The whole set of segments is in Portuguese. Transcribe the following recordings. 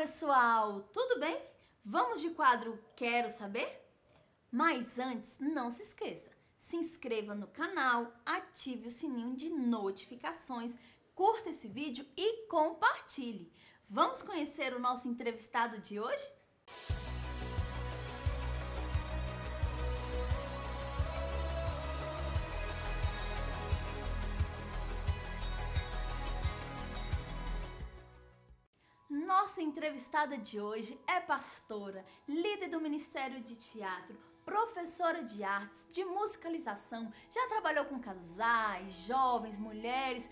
pessoal, tudo bem? Vamos de quadro Quero Saber? Mas antes, não se esqueça, se inscreva no canal, ative o sininho de notificações, curta esse vídeo e compartilhe. Vamos conhecer o nosso entrevistado de hoje? Nossa entrevistada de hoje é pastora, líder do Ministério de Teatro, professora de artes, de musicalização, já trabalhou com casais, jovens, mulheres.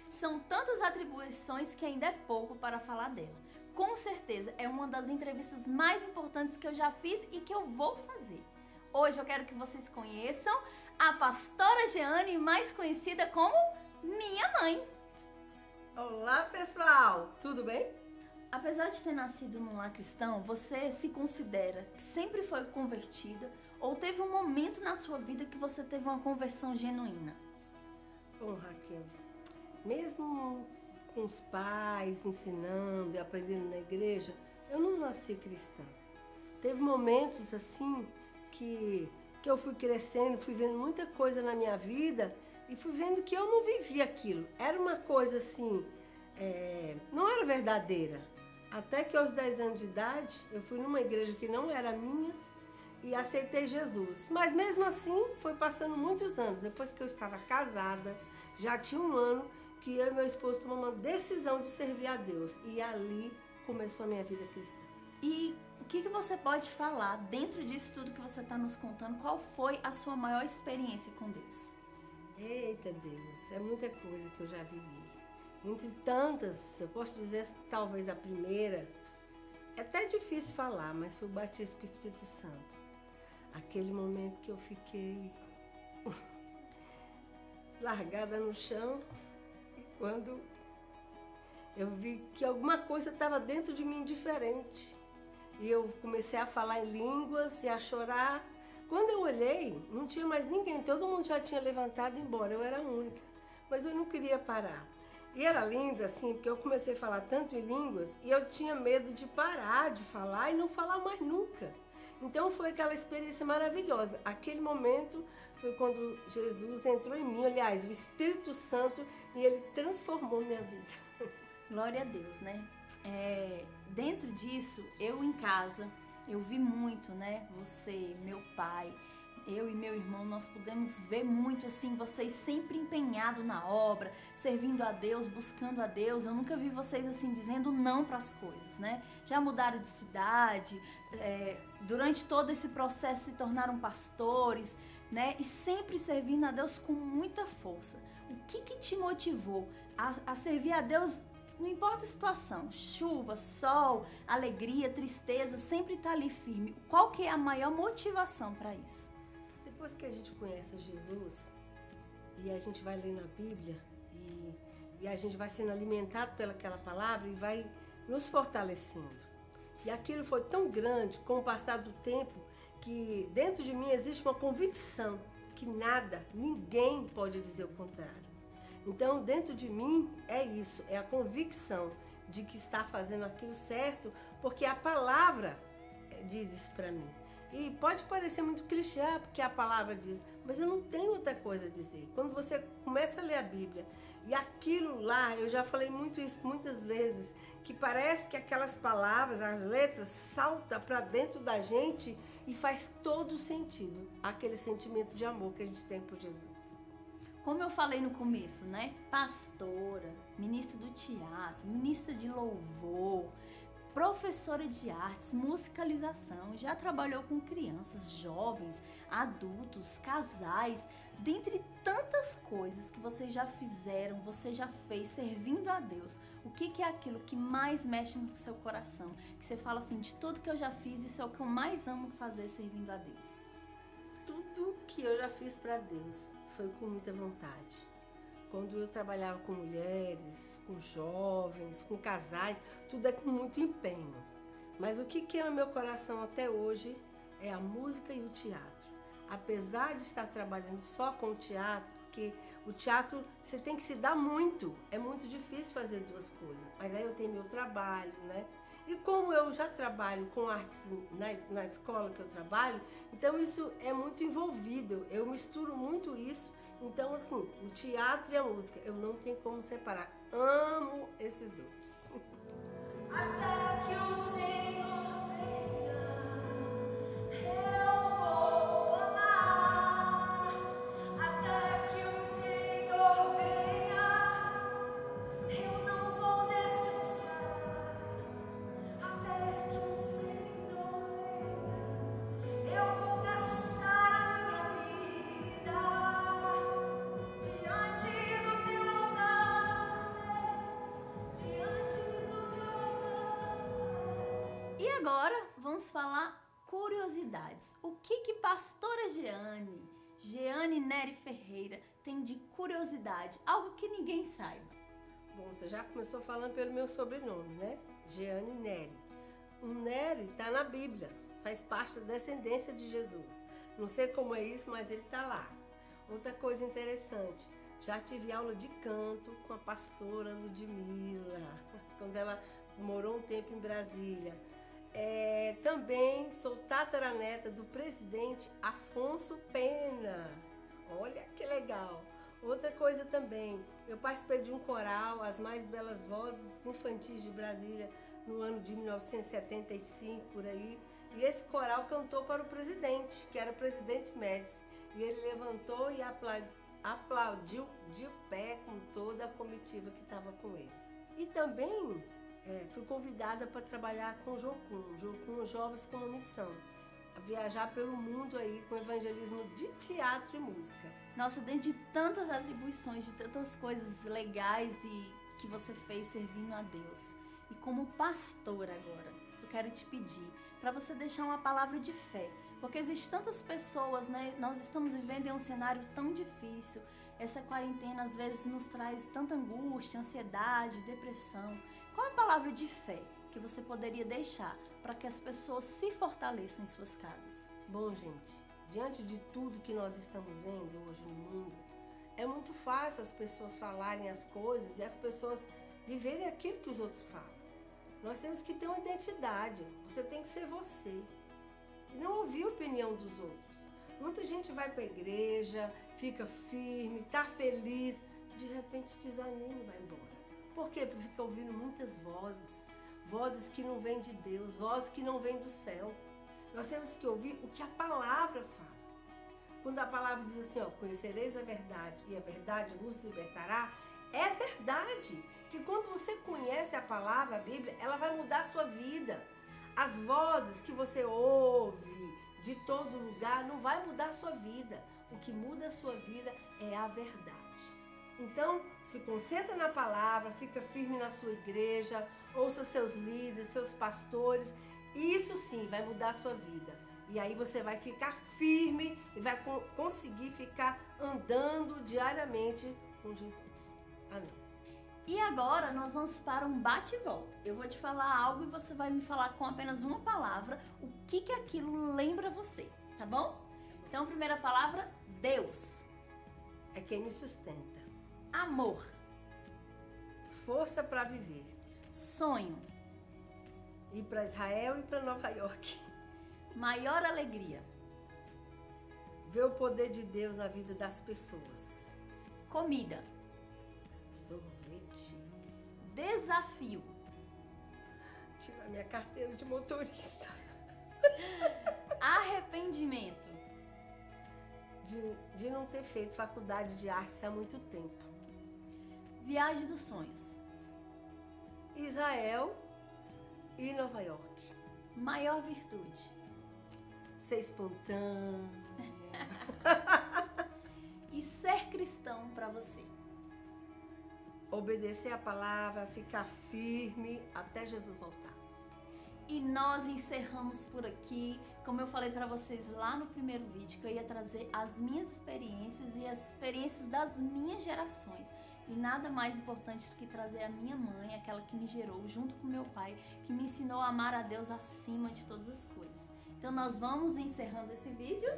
São tantas atribuições que ainda é pouco para falar dela. Com certeza é uma das entrevistas mais importantes que eu já fiz e que eu vou fazer. Hoje eu quero que vocês conheçam a pastora Jeane, mais conhecida como minha mãe. Olá pessoal, tudo bem? Apesar de ter nascido num lar cristão, você se considera que sempre foi convertida ou teve um momento na sua vida que você teve uma conversão genuína? Bom, Raquel, mesmo com os pais ensinando e aprendendo na igreja, eu não nasci cristã. Teve momentos assim que eu fui crescendo, fui vendo muita coisa na minha vida e fui vendo que eu não vivia aquilo. Era uma coisa assim, não era verdadeira. Até que aos 10 anos de idade, eu fui numa igreja que não era minha e aceitei Jesus. Mas mesmo assim, foi passando muitos anos. Depois que eu estava casada, já tinha um ano que eu e meu esposo tomamos uma decisão de servir a Deus. E ali começou a minha vida cristã. E o que você pode falar dentro disso tudo que você está nos contando? Qual foi a sua maior experiência com Deus? Eita Deus, é muita coisa que eu já vivi. Entre tantas, eu posso dizer talvez a primeira, é até difícil falar, mas foi o batismo com o Espírito Santo. Aquele momento que eu fiquei largada no chão e quando eu vi que alguma coisa estava dentro de mim diferente. E eu comecei a falar em línguas e a chorar. Quando eu olhei, não tinha mais ninguém, todo mundo já tinha levantado e ido embora, eu era a única. Mas eu não queria parar. E era lindo assim, porque eu comecei a falar tanto em línguas e eu tinha medo de parar de falar e não falar mais nunca. Então foi aquela experiência maravilhosa. Aquele momento foi quando Jesus entrou em mim, aliás, o Espírito Santo, e ele transformou minha vida. Glória a Deus, né? Dentro disso, eu em casa, eu vi muito, né? Você, meu pai, eu e meu irmão, nós pudemos ver muito assim, vocês sempre empenhados na obra, servindo a Deus, buscando a Deus. Eu nunca vi vocês assim dizendo não para as coisas, né? Já mudaram de cidade, durante todo esse processo se tornaram pastores, né? E sempre servindo a Deus com muita força. O que te motivou a servir a Deus? Não importa a situação, chuva, sol, alegria, tristeza, sempre tá ali firme. Qual que é a maior motivação para isso? Depois que a gente conhece Jesus e a gente vai ler na Bíblia e a gente vai sendo alimentado pelaquela palavra e vai nos fortalecendo. E aquilo foi tão grande com o passar do tempo que dentro de mim existe uma convicção que nada, ninguém pode dizer o contrário. Então, dentro de mim é isso, é a convicção de que está fazendo aquilo certo, porque a palavra diz isso para mim. E pode parecer muito clichê, porque a palavra diz, mas eu não tenho outra coisa a dizer. Quando você começa a ler a Bíblia e aquilo lá, eu já falei muito isso muitas vezes, que parece que aquelas palavras, as letras, saltam para dentro da gente e faz todo sentido, aquele sentimento de amor que a gente tem por Jesus. Como eu falei no começo, né? Pastora, ministra do teatro, ministra de louvor, professora de artes, musicalização, já trabalhou com crianças, jovens, adultos, casais, dentre tantas coisas que vocês já fizeram, você já fez servindo a Deus. O que é aquilo que mais mexe no seu coração? Que você fala assim, de tudo que eu já fiz, isso é o que eu mais amo fazer servindo a Deus. Tudo que eu já fiz para Deus foi com muita vontade. Quando eu trabalhava com mulheres, com jovens, com casais, tudo é com muito empenho. Mas o que queima meu coração até hoje é a música e o teatro. Apesar de estar trabalhando só com o teatro, porque o teatro você tem que se dar muito. É muito difícil fazer duas coisas. Mas aí eu tenho meu trabalho, né? E como eu já trabalho com artes na escola que eu trabalho, então isso é muito envolvido. Eu misturo muito isso. Então, assim, o teatro e a música, eu não tenho como separar. Amo esses dois. Até que o Senhor venha, eu vou amar. Até que o Senhor venha, eu não vou descansar. Até que o Senhor venha, eu vou gastar a minha vida diante do teu altar, Deus, diante do teu altar. E agora vamos falar curiosidades. O que pastora Jeane Nery Ferreira tem de curiosidade? Algo que ninguém saiba. Bom, você já começou falando pelo meu sobrenome, né? Jeane Nery. O Nery está na Bíblia, faz parte da descendência de Jesus. Não sei como é isso, mas ele está lá. Outra coisa interessante, já tive aula de canto com a pastora Ludmila, quando ela morou um tempo em Brasília. Também sou tataraneta do presidente Afonso Pena. Olha que legal! Outra coisa também, eu participei de um coral, As Mais Belas Vozes Infantis de Brasília, no ano de 1975, por aí. E esse coral cantou para o presidente, que era o presidente Médici. E ele levantou e aplaudiu de pé com toda a comitiva que estava com ele. E também fui convidada para trabalhar com o Jocum Jovens com uma Missão, a viajar pelo mundo aí com evangelismo de teatro e música. Nossa, dentro de tantas atribuições, de tantas coisas legais e que você fez servindo a Deus. E como pastora agora, eu quero te pedir para você deixar uma palavra de fé. Porque existem tantas pessoas, né? Nós estamos vivendo em um cenário tão difícil. Essa quarentena às vezes nos traz tanta angústia, ansiedade, depressão. Qual é a palavra de fé que você poderia deixar para que as pessoas se fortaleçam em suas casas? Bom, gente, diante de tudo que nós estamos vendo hoje no mundo, é muito fácil as pessoas falarem as coisas e as pessoas viverem aquilo que os outros falam. Nós temos que ter uma identidade, você tem que ser você e não ouvir a opinião dos outros. Muita gente vai para a igreja, fica firme, tá feliz, de repente desanima e vai embora. Por quê? Porque fica ouvindo muitas vozes que não vêm de Deus, vozes que não vêm do céu. Nós temos que ouvir o que a palavra fala. Quando a palavra diz assim, conhecereis a verdade e a verdade vos libertará, é verdade que quando você conhece a palavra, a Bíblia, ela vai mudar a sua vida. As vozes que você ouve de todo lugar não vai mudar a sua vida. O que muda a sua vida é a verdade. Então, se concentra na palavra, fica firme na sua igreja, ouça seus líderes, seus pastores. Isso sim vai mudar a sua vida. E aí você vai ficar firme e vai conseguir ficar andando diariamente com Jesus. Amém. E agora nós vamos para um bate e volta. Eu vou te falar algo e você vai me falar com apenas uma palavra o que aquilo lembra você, tá bom? Então, primeira palavra, Deus. É quem me sustenta. Amor. Força para viver. Sonho. Ir para Israel e para Nova York. Maior alegria. Ver o poder de Deus na vida das pessoas. Comida. Sorvete. Desafio. Tirar minha carteira de motorista. Arrependimento. De não ter feito faculdade de artes há muito tempo. Viagem dos sonhos. Israel e Nova York. Maior virtude. Ser espontâneo. E ser cristão para você. Obedecer a palavra, ficar firme até Jesus voltar. E nós encerramos por aqui. Como eu falei para vocês lá no primeiro vídeo, que eu ia trazer as minhas experiências e as experiências das minhas gerações. E nada mais importante do que trazer a minha mãe, aquela que me gerou, junto com meu pai, que me ensinou a amar a Deus acima de todas as coisas. Então nós vamos encerrando esse vídeo.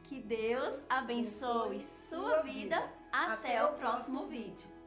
Que Deus abençoe sua vida Até o próximo vídeo.